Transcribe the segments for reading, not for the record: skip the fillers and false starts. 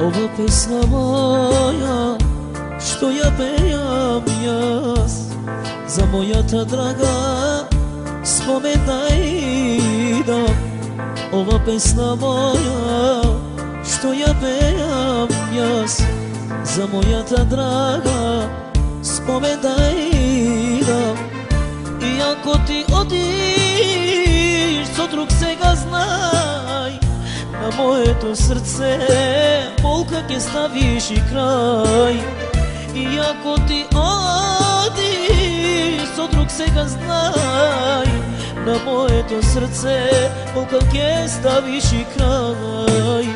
Ova pesma moja, što ja pejam jaz, za moja draga spomenaj da. Ova pesma moja, što ja pejam jaz, za moja draga spomenaj da. I ako ti odiš, co drug сега znaj, na moето srce bolka ќе stavиш i kraj. I ako ti odiš, co drug сега znaj, na moето srce bolka ќе stavиш i kraj.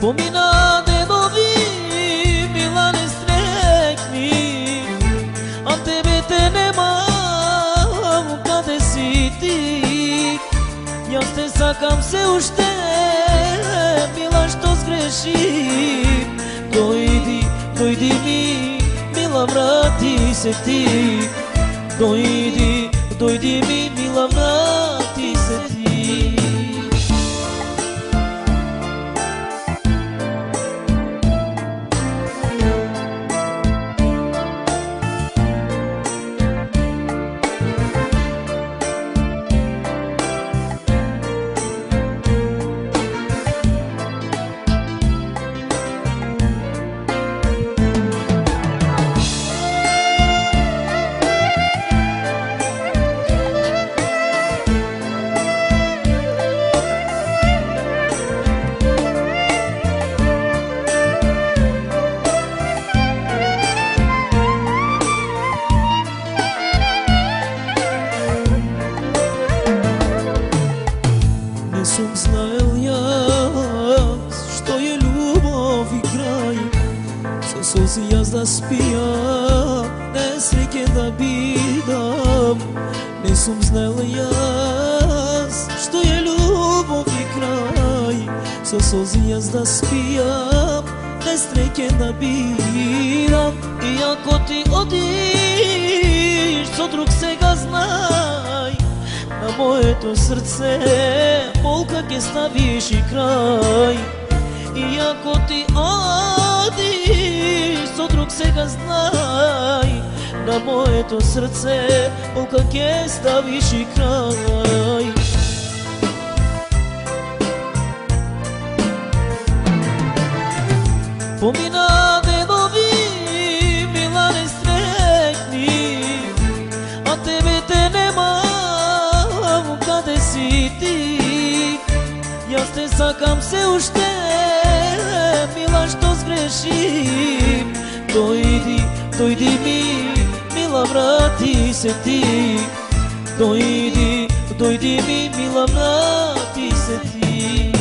Помина денови, мила несреќни, а тебе те немам, каде си ти? Јас те сакам се уште, мила, што сгреши. Дојди, дојди ми, мила, врати се ти. Дојди, дојди ми, мила, врати се ти. Не сум знаел јас што е љубов и крај, со солзи јас да спијам, несреќен да бидам. Не сум знаел јас што е љубов и крај, со солзи јас да спијам, несреќен да бидам. И ако ти одиш, со друг сега знај, на моето срце болка ќе ставиш и крај. И ако ти одиш, со друг сега знај, на моето срце болка ќе ставиш и крај. Помина денови, мила несреќни, а тебе те немам, каде си ти? Јас те сакам се уште, мила, што сгреши. Дојди, дојди ми, мила, врати се ти. Дојди, дојди ми, мила, врати се ти.